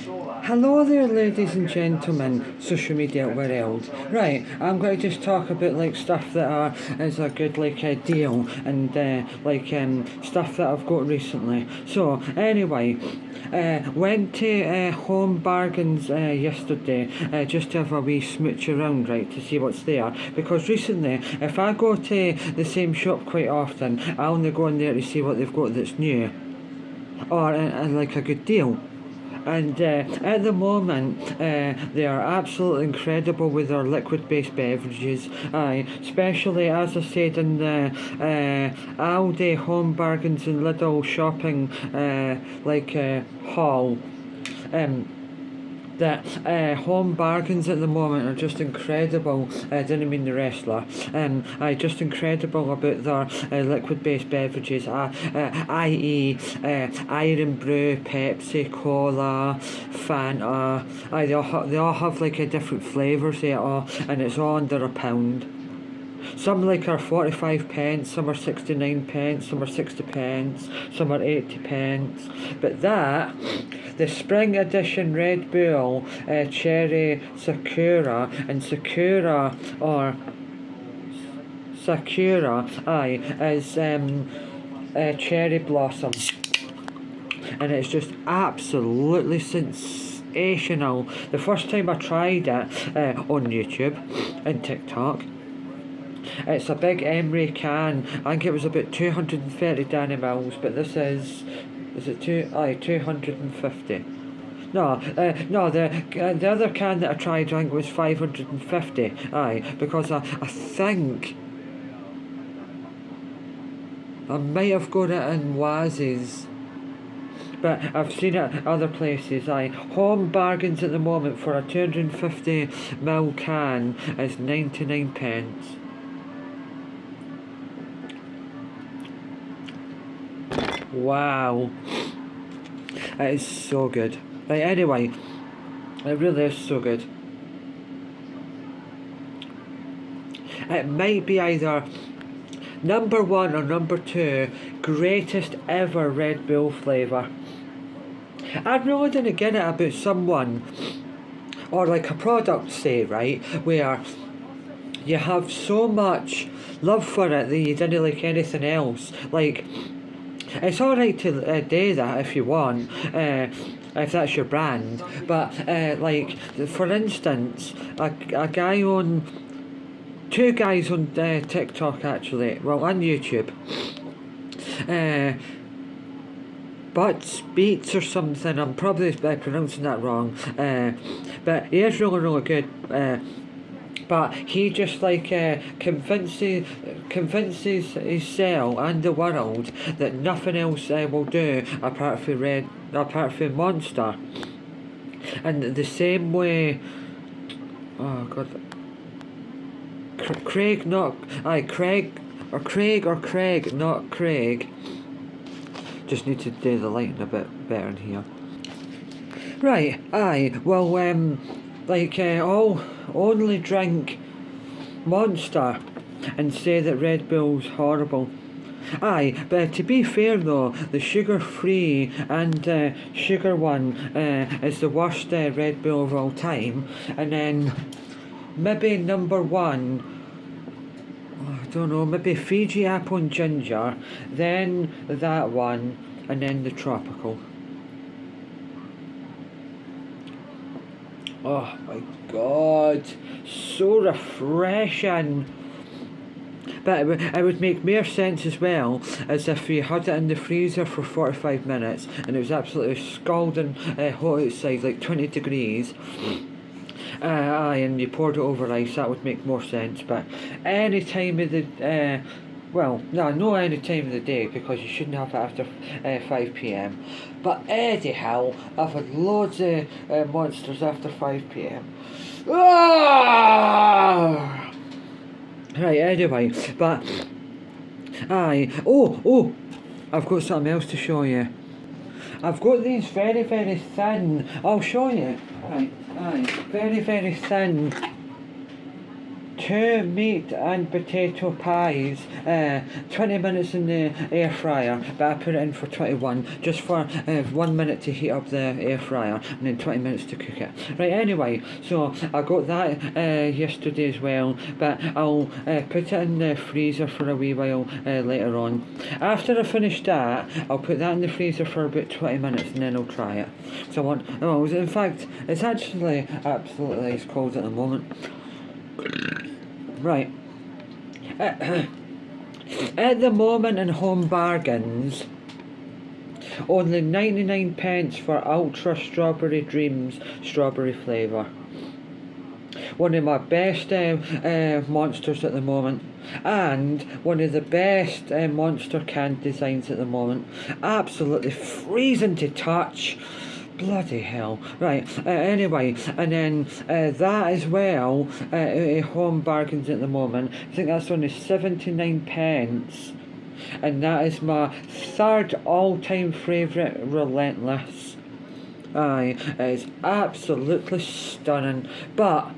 Hello there, ladies and gentlemen, social media world. Right, I'm going to just talk about like stuff that is a good deal and stuff that I've got recently. So anyway, went to Home Bargains yesterday just to have a wee smooch around, right, to see what's there. Because recently, if I go to the same shop quite often, I only go in there to see what they've got that's new or like a good deal. And at the moment, they are absolutely incredible with their liquid-based beverages. Especially as I said in the Aldi, Home Bargains and Lidl shopping haul. That Home Bargains at the moment are just incredible. I didn't mean the wrestler. Just incredible about their liquid-based beverages, i.e. Iron Brew, Pepsi, Cola, Fanta. They all have like a different flavours they all, and it's all under £1. Some are 45 pence, some are 69 pence, some are 60 pence, some are 80 pence. But the Spring Edition Red Bull Cherry Sakura and Sakura is Cherry Blossom. And it's just absolutely sensational. The first time I tried it on YouTube and TikTok, it's a big Emery can. I think it was about 230 Danny Mills, but this is it 250. No, the other can that I tried I think was 550. Because I think I might have got it in Waz's. But I've seen it at other places. Home Bargains at the moment for a 250ml can is 99 pence. Wow, it is so good. Anyway, it really is so good. It might be either number 1 or number 2 greatest ever Red Bull flavour. I really didn't get it about someone or like a product, say, right, where you have so much love for it that you didn't like anything else. Like, it's alright to do that if you want, if that's your brand, but for instance, two guys on TikTok actually, well, on YouTube, Butts Beats or something, I'm probably pronouncing that wrong, but he is really, really good. But he just convinces himself and the world that nothing else will do apart from Monster. And the same way, oh god, Craig, not Craig, not Craig. Just need to do the lighting a bit better in here. Right, well, all only drink Monster and say that Red Bull's horrible. But to be fair though, the sugar-free and sugar one is the worst Red Bull of all time. And then maybe number 1, I don't know, maybe Fiji Apple and Ginger, then that one, and then the Tropical. Oh my god, so refreshing. But it would make more sense as well as if you had it in the freezer for 45 minutes and it was absolutely scalding hot outside, like 20 degrees. And you poured it over ice, that would make more sense. But any time of the no any time of the day, because you shouldn't have it after 5 p.m. But anyhow, I've had loads of monsters after 5 p.m. Ah! Right, anyway, but I've got something else to show you. I've got these very, very thin, I'll show you. Very, very thin 2 meat and potato pies, 20 minutes in the air fryer, but I put it in for 21, just for 1 minute to heat up the air fryer, and then 20 minutes to cook it. Right, anyway, so I got that yesterday as well, but I'll put it in the freezer for a wee while later on. After I finish that, I'll put that in the freezer for about 20 minutes and then I'll try it. So in fact, it's actually absolutely ice cold at the moment. Right. At the moment in Home Bargains, only 99 pence for Ultra Strawberry Dreams strawberry flavour. One of my best monsters at the moment, and one of the best monster can designs at the moment. Absolutely freezing to touch. Bloody hell. Right, anyway, and then that as well, Home Bargains at the moment, I think that's only 79 pence, and that is my third all-time favourite Relentless. Aye, it's absolutely stunning, but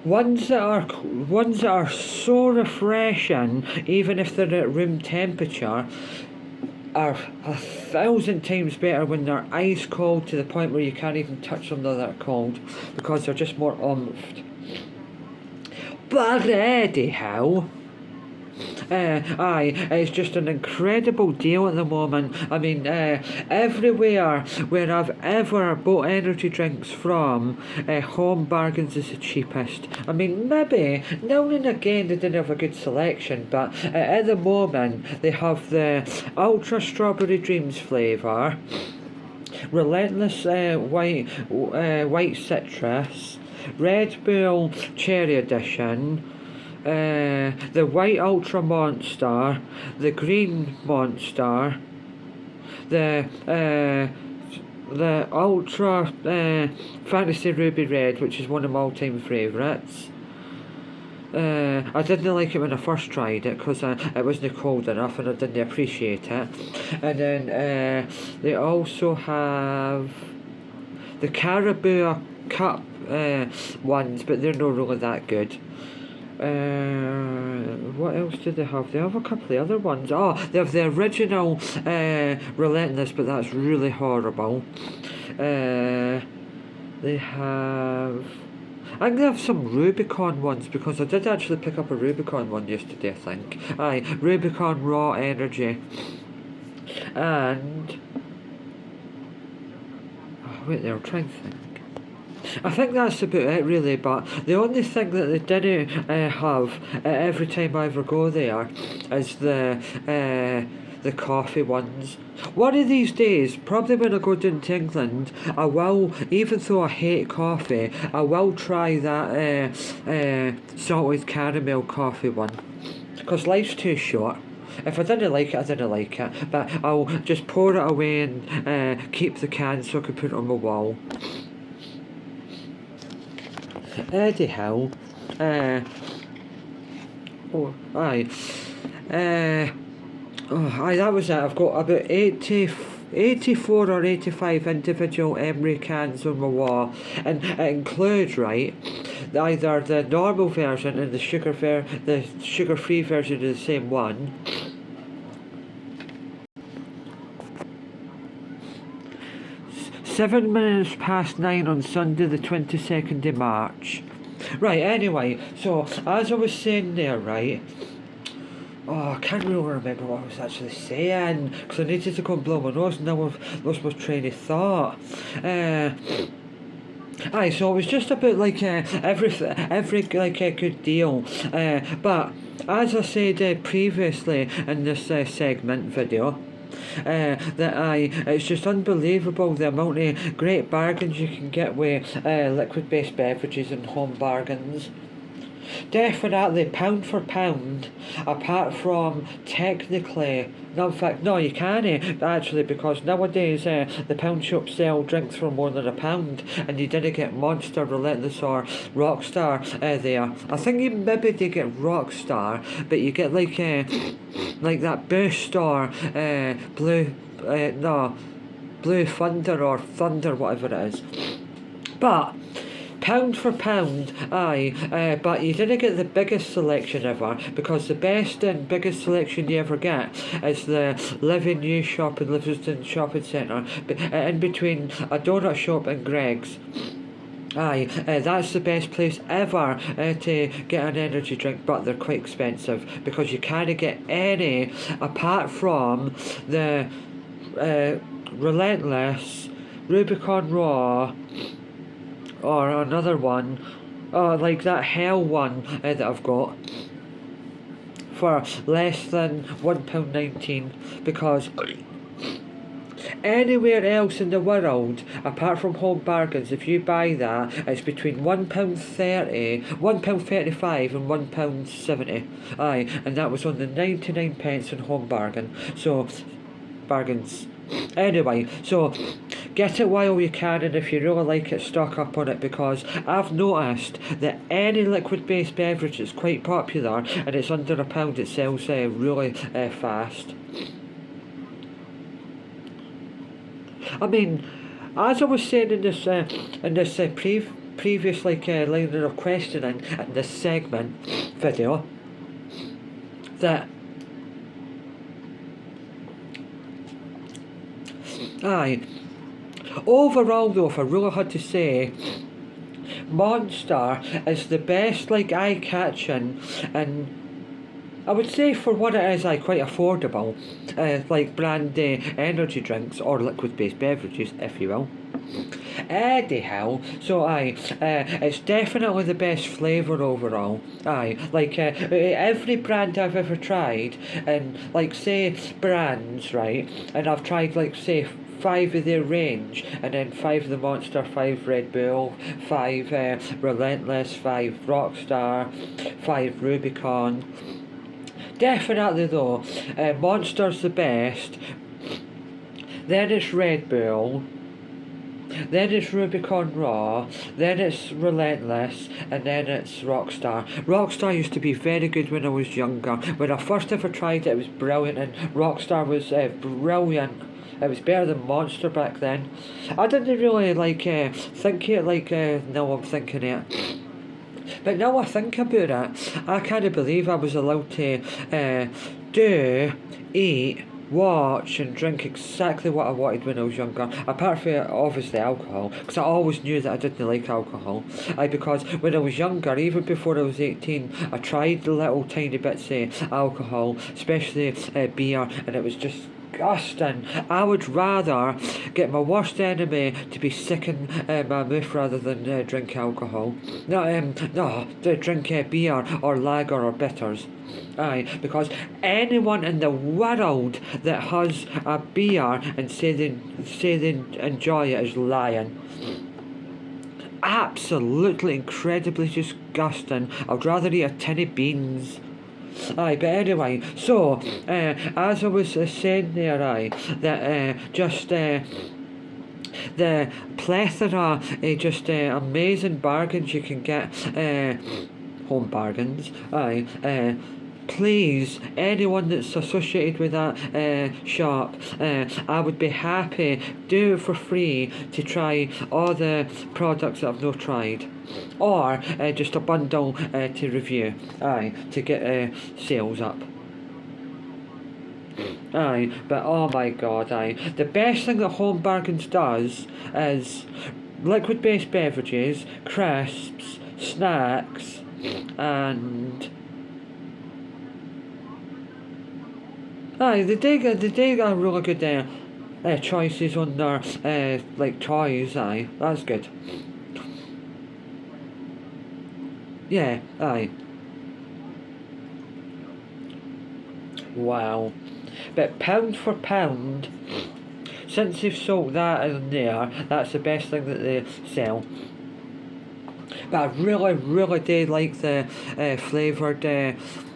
ones that are so refreshing, even if they're at room temperature, are 1,000 times better when they're ice cold to the point where you can't even touch them though they're cold, because they're just more oomphed. But anyhow, it's just an incredible deal at the moment. I mean, everywhere where I've ever bought energy drinks from, Home Bargains is the cheapest. I mean, maybe now and again they didn't have a good selection, but at the moment they have the Ultra Strawberry Dreams flavour, Relentless white citrus, Red Bull Cherry Edition, the White Ultra Monster, the Green Monster, the Ultra Fantasy Ruby Red, which is one of my all-time favourites. I didn't like it when I first tried it because it wasn't cold enough and I didn't appreciate it. And then they also have the Caribou Cup ones, but they're not really that good. What else do they have? They have a couple of other ones. Oh, they have the original Relentless, but that's really horrible. They have... I think they have some Rubicon ones, because I did actually pick up a Rubicon one yesterday, I think. Aye, Rubicon Raw Energy. And... oh, wait there, I'm trying to think. I think that's about it really, but the only thing that they didn't have every time I ever go there is the coffee ones. One of these days, probably when I go down to England, I will, even though I hate coffee, I will try that salted caramel coffee one, because life's too short. If I didn't like it, I didn't like it, but I'll just pour it away and keep the can so I can put it on my wall. Anyhow, that was it. I've got about 84 or 85 individual Emery cans on my wall, and it includes, right, either the normal version and the sugar-free version of the same one. Seven minutes past 9 on Sunday the 22nd of March. Right, anyway, so as I was saying there, right, I can't really remember what I was actually saying, because I needed to go and blow my nose and now I've lost my train of thought. So it was just about like every like a good deal, but as I said previously in this segment video, it's just unbelievable the amount of great bargains you can get with liquid-based beverages and Home Bargains. Definitely pound for pound, apart from technically, no, in fact, no, you can't actually, because nowadays the pound shops sell drinks for more than £1 and you didn't get Monster, Relentless or Rockstar there. I think you maybe did get Rockstar, but you get like that Boost or Blue Thunder or Thunder, whatever it is. But pound for pound, aye, but you didn't get the biggest selection ever, because the best and biggest selection you ever get is the Living New Shop in Livingston Shopping Centre, in between a donut shop and Greg's. Aye, that's the best place ever to get an energy drink, but they're quite expensive because you can't get any apart from the Relentless, Rubicon Raw, or another one, like that Hell one that I've got, for less than £1.19, because anywhere else in the world, apart from Home Bargains, if you buy that, it's between £1.30, £1.35 and £1.70. Aye, and that was on the 99 pence in Home Bargain. So, bargains. Anyway, so get it while you can, and if you really like it, stock up on it, because I've noticed that any liquid-based beverage is quite popular, and it's under £1, it sells really fast. I mean, as I was saying in this previous line of questioning in this segment video, that overall though, if I really had to say, Monster is the best eye-catching, and I would say for what it is, quite affordable, brand energy drinks or liquid-based beverages, if you will. Anyhow, so it's definitely the best flavour overall. Every brand I've ever tried, and say brands, right, and I've tried say 5 of their range, and then 5 of the Monster, 5 Red Bull, 5 Relentless, 5 Rockstar, 5 Rubicon. Definitely though, Monster's the best, then it's Red Bull, then it's Rubicon Raw, then it's Relentless, and then it's Rockstar. Rockstar used to be very good when I was younger. When I first ever tried it, it was brilliant, and Rockstar was brilliant. It was better than Monster back then. I didn't really think it now I'm thinking it. But now I think about it, I can't believe I was allowed to do, eat, watch and drink exactly what I wanted when I was younger, apart from obviously alcohol, because I always knew that I didn't like alcohol. Because when I was younger, even before I was 18, I tried the little tiny bits of alcohol, especially beer, and it was just disgusting. I would rather get my worst enemy to be sick in my mouth rather than drink alcohol. To drink beer or lager or bitters. Because anyone in the world that has a beer and say they enjoy it is lying. Absolutely incredibly disgusting. I'd rather eat a tin of beans. But anyway, so as I was saying there, that just the plethora of just amazing bargains you can get, Home Bargains, please, anyone that's associated with that shop, I would be happy, do it for free, to try all the products that I've not tried. Or just a bundle to review, to get sales up. But oh my god, the best thing that Home Bargains does is liquid-based beverages, crisps, snacks, and they do got really good choices on their toys. That's good. Yeah, Wow. But pound for pound, since they've sold that in there, that's the best thing that they sell. But I really do like the flavoured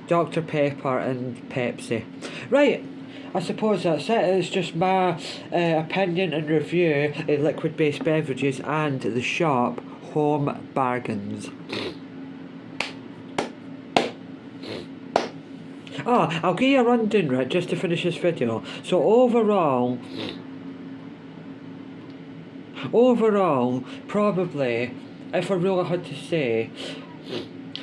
Dr. Pepper and Pepsi. Right, I suppose that's it. It's just my opinion and review of liquid-based beverages and the shop Home Bargains. I'll give you a rundown, right, just to finish this video. So overall, probably if I really had to say,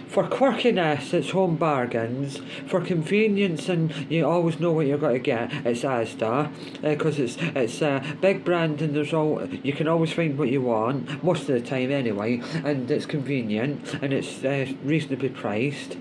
for quirkiness, it's Home Bargains. For convenience and you always know what you're going to get, it's Asda. Because it's a big brand and you can always find what you want, most of the time anyway, and it's convenient and it's reasonably priced.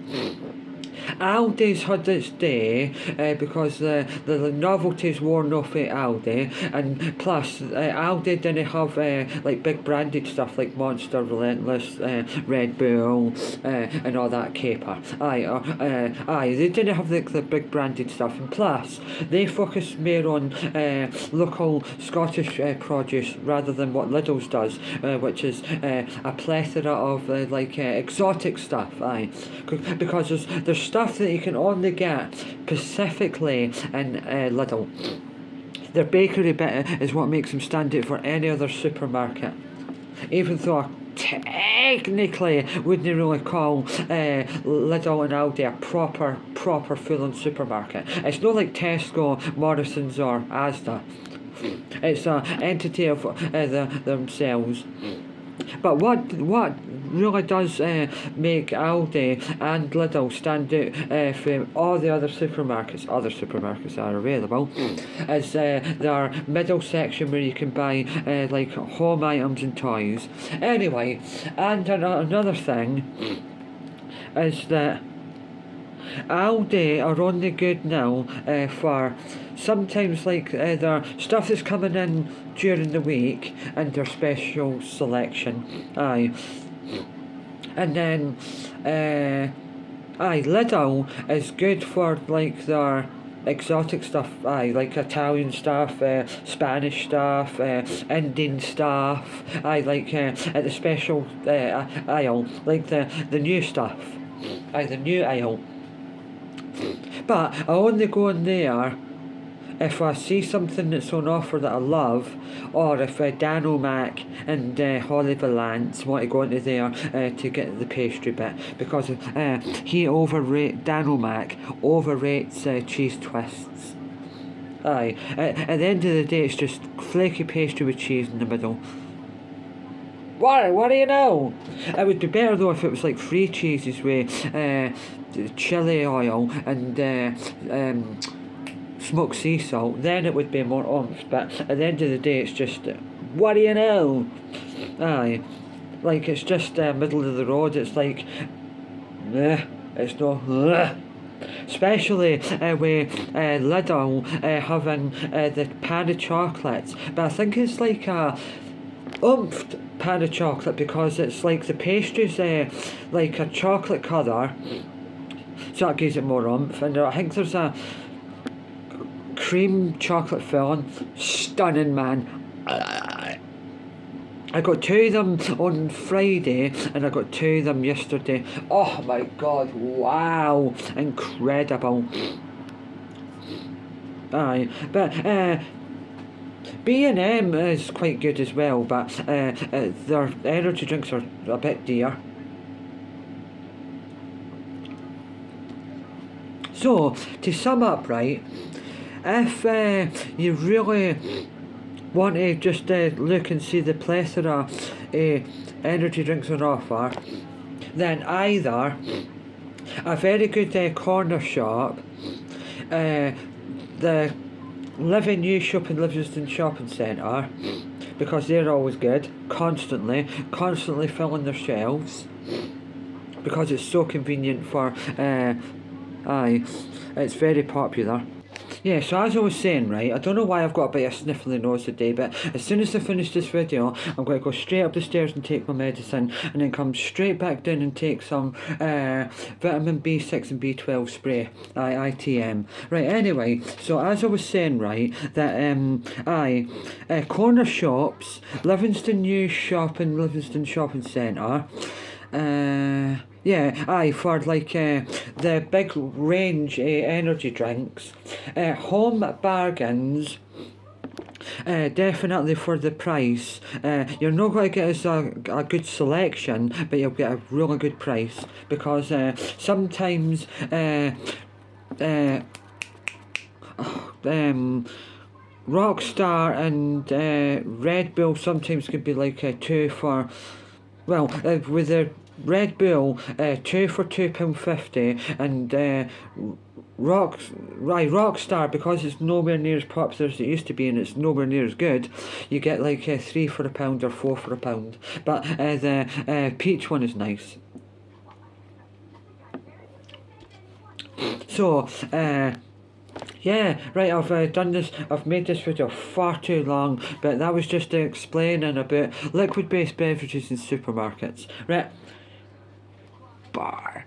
Aldi's had its day because the novelty's worn off at Aldi, and plus Aldi didn't have like big branded stuff like Monster, Relentless, Red Bull, and all that caper. They didn't have the big branded stuff, and plus they focus more on local Scottish produce rather than what Lidl's does, which is a plethora of exotic stuff. Because there's stuff that you can only get specifically in Lidl. Their bakery bit is what makes them stand out for any other supermarket. Even though I technically wouldn't really call Lidl and Aldi a proper full-on supermarket. It's not like Tesco, Morrison's or Asda. It's an entity of themselves. But what really does make Aldi and Lidl stand out from all the other supermarkets are available, is their middle section where you can buy like home items and toys. Anyway, and another thing is that Aldi are only good now for sometimes like their stuff that's coming in during the week and their special selection. And then Lidl is good for like their exotic stuff, like Italian stuff, Spanish stuff, Indian stuff, like at the special aisle, like the new stuff, the new aisle. But I only go in there if I see something that's on offer that I love, or if Dan O'Mac and Holly Valance want to go into there to get the pastry bit, because Dan O'Mac overrates cheese twists. At the end of the day, it's just flaky pastry with cheese in the middle. What do you know? It would be better though if it was like free cheeses with chili oil and smoked sea salt. Then it would be more oomph. But at the end of the day, it's just what do you know? Like it's just middle of the road. It's like it's no. Especially with Lidl having the pan of chocolates, but I think it's like a oomphed pan of chocolate because it's like the pastry's like a chocolate colour, so that gives it more oomph. And I think there's a cream chocolate filling, stunning, man. I got 2 of them on Friday and I got 2 of them yesterday. Oh my god, wow, incredible. But B&M is quite good as well, but their energy drinks are a bit dear. So, to sum up, right, if you really want to just look and see the plethora energy drinks on offer, then either a very good corner shop, the Living New Shop in Livingston Shopping Centre, because they're always good, constantly filling their shelves, because it's so convenient for, it's very popular. Yeah, so as I was saying, right, I don't know why I've got a bit of a sniffly nose today, but as soon as I finish this video, I'm going to go straight up the stairs and take my medicine, and then come straight back down and take some vitamin B6 and B12 spray, ITM. Right, anyway, so as I was saying, right, that corner shops, Livingston New Shop and Livingston Shopping Centre, for like the big range energy drinks, Home Bargains, definitely for the price. You're not going to get us a good selection, but you'll get a really good price, because sometimes Rockstar and Red Bull sometimes could be like 2 for Well, with the Red Bull, 2 for £2.50, and Rockstar, because it's nowhere near as popular as it used to be and it's nowhere near as good, you get like 3 for £1 or 4 for £1. But the peach one is nice. So, yeah, right, I've made this video far too long, but that was just explaining about liquid-based beverages in supermarkets. Right, bye.